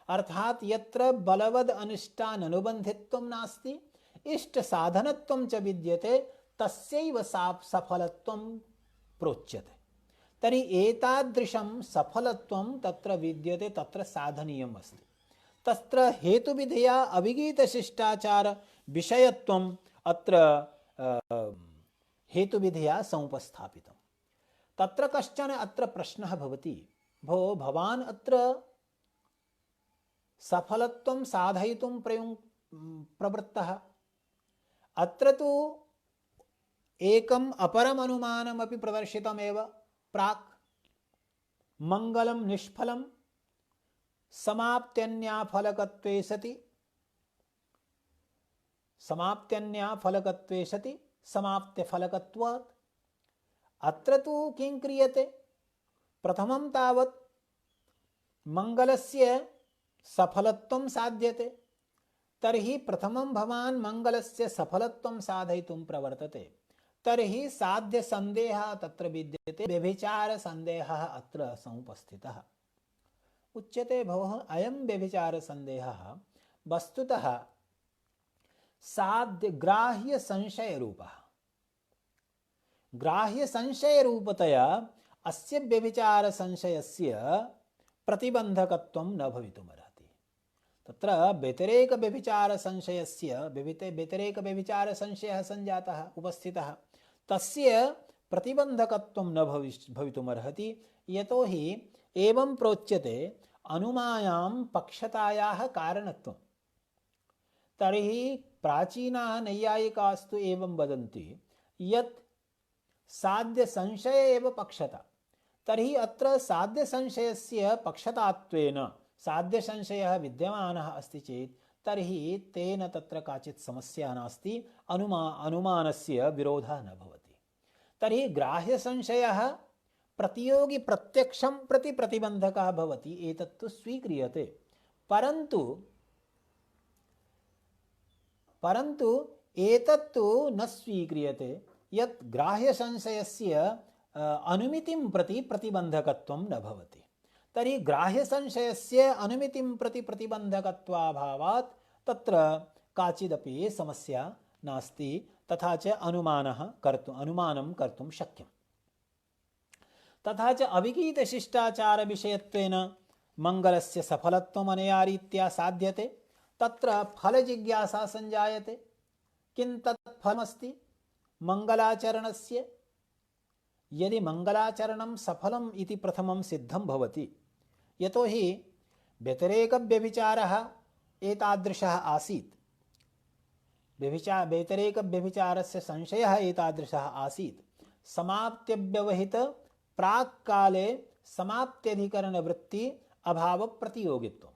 अर्थात यत्र बलवद् अनिष्टाननुबन्धित्वं नास्ति, इष्ट साधनत्वं च विद्यते, तस्यैव सफलत्वं प्रोच्यते। तर्हि एतादृशं सफलत्वं तत्र विद्यते, तत्र साधनीयम् अस्ति। तत्र हेतुविधेया अविगीतशिष्टाचार विषयत्वम् अत्र हेतुविधेया समुपस्थापितम्। तत्र कश्चन अत्र प्रश्नः भवति, भवान् अत्र सफलत्वं साधयितुं प्रवृत्तः, अत्र तु एकम् अपरम् अनुमानमपि प्रदर्शितमेव प्राक्, मङ्गलं निष्फलं समाप्त्यन्याफलकत्वे सति समाप्त्यफलकत्वात्। अत्र तु किं क्रियते, प्रथमं तावत् मङ्गलस्य सफलत्वं साध्यते, तर्हि प्रथमं भवान् मङ्गलस्य सफलत्वं साधयितुं प्रवर्तते, तर्हि साध्यसन्देहः तत्र विद्यते, व्यभिचारसन्देहः अत्र समुपस्थितः। उच्यते भोः अयं व्यभिचारसन्देहः वस्तुतः ग्राह्यसंशयरूपः। ग्राह्यसंशयरूपतया अस्य व्यभिचारसंशयस्य प्रतिबन्धकत्वं न भवितुमर्हति। तत्र व्यतिरेकव्यभिचारसंशयः सञ्जातः उपस्थितः, तस्य प्रतिबन्धकत्वं न भवितुमर्हति। यतोहि एवं प्रोच्यते अनुमायां पक्षतायाः कारणत्वं। तर्हि प्राचीनाः नैयायिकास्तु एवं वदन्ति यत् साध्य संशय एव पक्षता। तर्हि अत्र साध्य संशयस्य पक्षतात्वेन साध्य संशयः विद्यमानः अस्ति चेत् तर्हि तेन तत्र काचित् समस्या नास्ति, अनुमानस्य विरोधः न भवति। तर्हि ग्राह्य संशयः प्रतियोगी प्रत्यक्षं प्रति प्रतिबन्धकः भवति, एतत्तु स्वीक्रियते। परन्तु एतत्तु न स्वीक्रियते यत् ग्राह्य संशयस्य अनुमितिं प्रति प्रतिबन्धकत्वं न भवति। तर्हि ग्राह्य संशयस्य अनुमितिं प्रति प्रतिबन्धकत्वाभावात् तत्र काचिदपि समस्या नास्ति, तथा च अनुमानं कर्तुं शक्यम्। तथा च अविगीतशिष्टाचार विषयत्वेन मंगलस्य सफलत्वम् अनया रीत्या साध्यते। तत्र फलजिज्ञासा संजायते। किं तत् फलमस्ति मंगलाचरणस्य? यदि मंगलाचरणं सफलम् इति प्रथमं सिद्धं भवति, यतोहि व्यतिरेकव्यभिचारः एतादृशः आसीत्, व्यतिरेकव्यभिचारस्य संशयः एतादृशः आसीत्, समाप्त्यव्यवहित प्राक्काले समाप्त्यधिकरणवृत्ति अभाव प्रतियोगित्वं।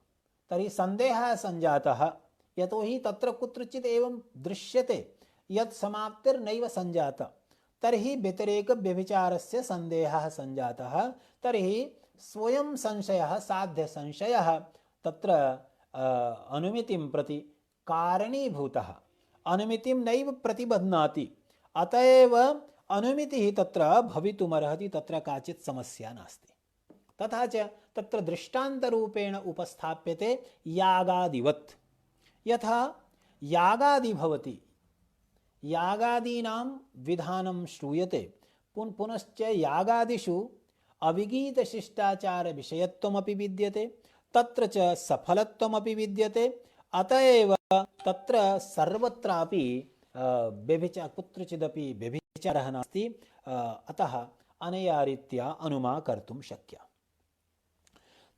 तर्हि सन्देहः संजातः, यतोहि तत्र कुत्रचित् एवं दृश्यते यत् समाप्तिर्नैव संजाता, तर्हि व्यतिरेकव्यभिचारस्य सन्देहः संजातः। तर्हि स्वयं संशयः साध्य संशयः तत्र अनुमितिं प्रति कारणीभूतः, अनुमितिं नैव प्रतिबध्नाति, अतएव अनुमितिः तत्र भवितुमर्हति, तत्र काचित् समस्या नास्ति। तथा च तत्र दृष्टान्तरूपेण उपस्थाप्यते यागादिवत्। यथा यागादि भवति, यागादीनां विधानं श्रूयते, पुनश्च यागादिषु अविगीतशिष्टाचार विषयत्वमपि विद्यते, तत्र च सफलत्वमपि विद्यते। अतएव तत्र सर्वत्रापि कुत्रचिदपि व्यभिचारः नास्ति, अतः अनया रीत्या अनुमा कर्तुं शक्या।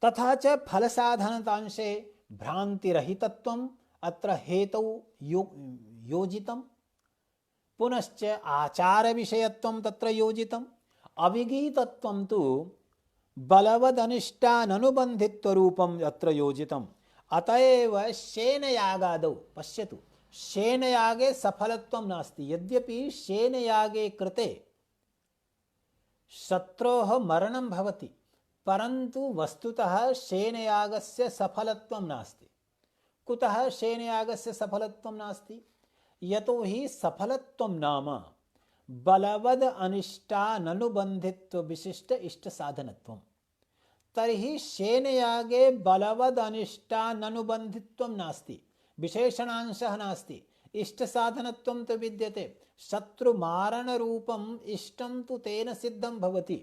तथा च फलसाधनतांशे भ्रान्तिरहितत्वम् अत्र हेतौ योजितम्, पुनश्च आचारविषयत्वं तत्र योजितम्, अविगीतत्वं तु बलवदनिष्टाननुबन्धित्वरूपम् अत्र योजितम्। अतएव शेनयागादौ पश्यतु, शेनयागे सफलत्वं नास्ति। यद्यपि शेनयागे कृते शत्रोः मरणं भवति, परन्तु वस्तुतः शेनयागस्य सफलत्वं नास्ति। कुतः शेनयागस्य सफलत्वं नास्ति? यतोहि सफलत्वं नाम बलवद अनिष्टाननुबन्धित्व विशिष्ट इष्ट साधनत्वं। तर्हि शेनयागे बलवद अनिष्टाननुबन्धित्वं नास्ति, विशेषणांशः नास्ति, इष्ट साधनत्वं तु विद्यते। शत्रुमारणरूपम् इष्टं तु तेन सिद्धं भवति,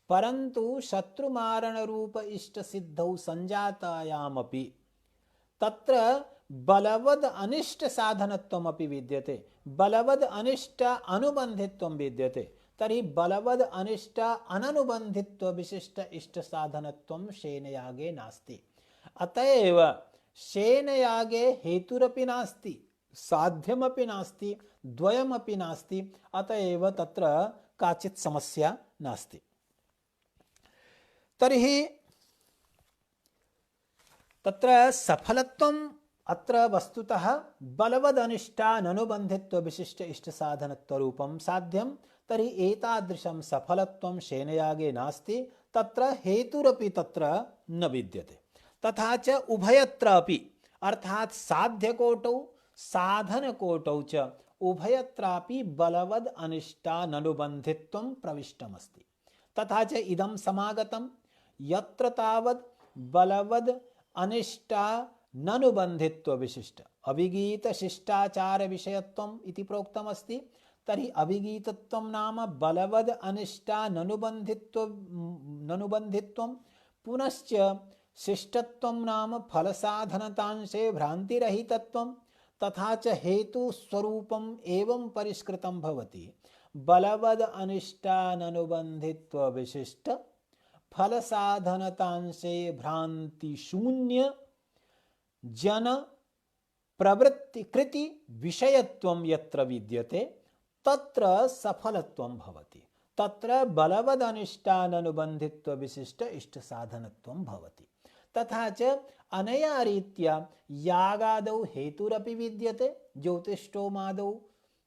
परन्तु शत्रुमारणरूप इष्ट सिद्धौ संजातायामपि तत्र बलवद अनिष्ट साधनत्वमपि विद्यते, बलवद अनिष्ट अनुबन्धित्वं विद्यते। तर्हि बलवद अनिष्ट अननुबन्धित्व विशिष्ट इष्ट साधनत्वं शेनयागे नास्ति। अतएव शेनयागे हेतुरपि नास्ति, साध्यमपि नास्ति, द्वयमपि नास्ति, अतएव तत्र काचित् समस्या नास्ति। तर्हि तत्र सफलत्वम् अत्र वस्तुतः बलवदनिष्टाननुबन्धित्व विशिष्ट इष्ट साधनत्वरूपं साध्यं। तर्हि एतादृशं सफलत्वं शेनयागे नास्ति, तत्र हेतुरपि तत्र न विद्यते। तथा च उभयत्रापि अर्थात् साध्यकोटौ साधनकोटौ च उभयत्रापि बलवद अनिष्टाननुबन्धित्वं प्रविष्टमस्ति। तथा च इदं समागतं यत्र तावत् बलवद अनिष्टा ननुबन्धित्व विशिष्ट अविगीत शिष्टाचार विषयत्वम् इति प्रोक्तमस्ति। तर्हि अविगीतत्वं नाम बलवद अनिष्टा ननुबन्धित्वं, पुनश्च शिष्टत्वं नाम फलसाधनतांशे भ्रान्तिरहितत्वं। तथा च हेतुस्वरूपम् एवं परिष्कृतं भवति, बलवद अनिष्टाननुबन्धित्व विशिष्ट फलसाधनतांशे भ्रान्तिशून्य जन प्रवृत्ति कृति विषयत्वं यत्र विद्यते तत्र सफलत्वं भवति, तत्र बलवदनिष्टाननुबन्धित्व विशिष्ट इष्ट साधनत्वं भवति। तथा च अनया रीत्या यागादौ हेतुरपि विद्यते, ज्योतिष्ठोमादौ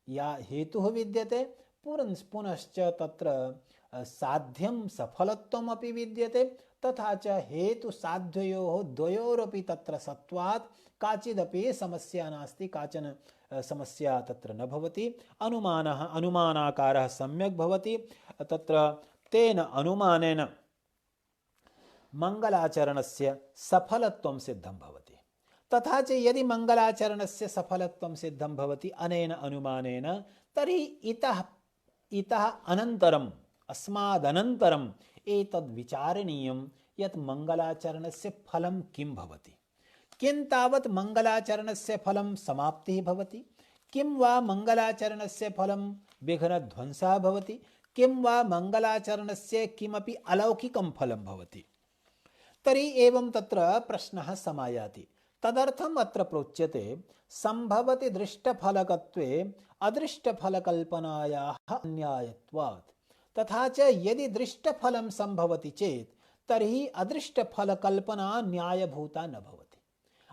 या हेतुः विद्यते, पुनश्च तत्र साध्यं सफलत्वमपि विद्यते। तथा च हेतु साध्ययोः द्वयोरपि तत्र सत्वात् काचिदपि समस्या नास्ति, काचन समस्या तत्र न भवति। अनुमानाकारः सम्यक् भवति। तत्र तेन अनुमानेन मंगलाचरणस्य सफलत्वं सिद्धं भवति। तथा च यदि मंगलाचरणस्य सफलत्वं सिद्धं भवति अनेन अनुमानेन, तर्हि इतः अनन्तरम् अस्मादनन्तरम् एतद् विचारणीयं यत् मंगलाचरणस्य फलं किं भवति, किं तावत् मंगलाचरणस्य फलं समाप्तिः भवति, किं वा मंगलाचरणस्य फलं विघ्नध्वंसः भवति, किं वा मंगलाचरणस्य किमपि अलौकिकं फलं भवति। तर्हि एवं तत्र प्रश्नः समायाति। तदर्थम् अत्र प्रोच्यते संभवति दृष्टफलकत्वे अदृष्टफलकल्पनायाः अन्यायत्वात्। तथा च यदि दृष्टफलं संभवति चेत् तर्हि अदृष्टफलकल्पना न्यायभूता न भवति।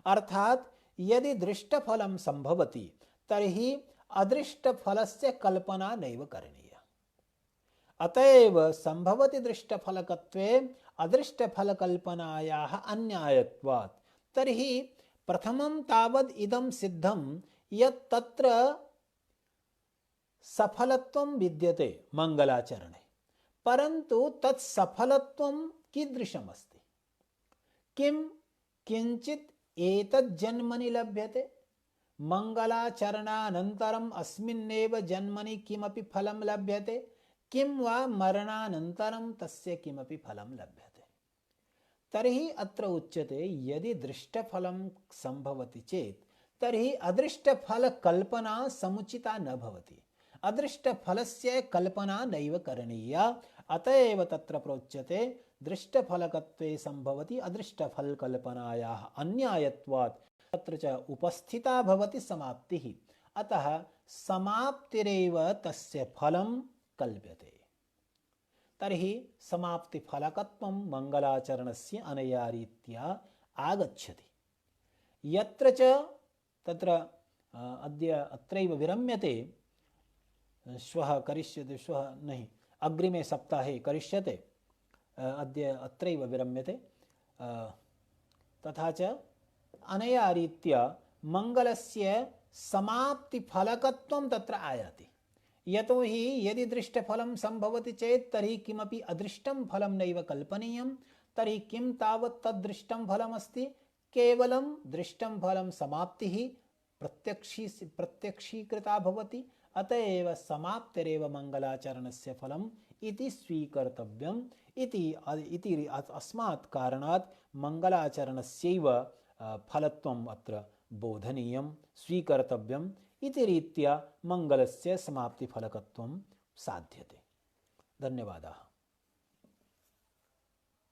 अर्थात् यदि दृष्टफलं संभवति तर्हि अदृष्टफलस्य कल्पना नैव करणीया। अतएव संभवति दृष्टफलकत्वे अदृष्टफलकल्पनायाः अन्यायत्वात्। तर्हि प्रथमं तावद् इदं सिद्धं यत् तत्र सफलत्वं विद्यते मंगलाचरणे, परन्तु तत् सफलत्वं कीदृशम् अस्ति? किंचित् एतत् जन्मनि लभ्यते, मंगलाचरणानन्तरम् अस्मिन्नेव जन्मनि किमपि फलं लभ्यते, किं वा मरणानन्तरं तस्य किमपि फलं लभ्यते। तर्हि अत्र उच्यते यदि दृष्टफलं संभवति चेत् तर्हि अदृष्टफलकल्पना समुचिता न भवति, अदृष्टफलस्य कल्पना नैव करणीया। अतएव तत्र प्रोच्यते दृष्टफलकत्वे संभवति अदृष्टफलकल्पनायाः अन्यायत्वात्। तत्र च उपस्थिता भवति समाप्तिः, अतः समाप्तिरेव तस्य फलं कल्प्यते। तर्हि समाप्तिफलकत्वं मंगलाचरणस्य अनया रीत्या आगच्छति। यत्र च तत्र अद्य अत्रैव विरम्यते, श्वः करिष्यते, श्वः नहि अग्रिमे सप्ताहे करिष्यते, अद्य अत्रैव विरम्यते। तथा च अनया रीत्या मंगलस्य समाप्तिफलकत्वं तत्र आयाति। यतोहि यदि दृष्टफलं संभवति चेत् तर्हि किमपि अदृष्टं फलं नैव कल्पनीयं। तर्हि किं तावत् तद्दृष्टं फलमस्ति? केवलं दृष्टं फलं समाप्तिः प्रत्यक्षीकृता भवति। अतएव समाप्तिरेव मंगलाचरणस्य फलम् इति स्वीकर्तव्यम् इति अस्मात् कारणात् मंगलाचरणस्यैव फलत्वम् अत्र बोधनीयं, स्वीकर्तव्यम् इति रीत्या मंगलस्य समाप्तिफलकत्वं साध्यते। धन्यवादाः।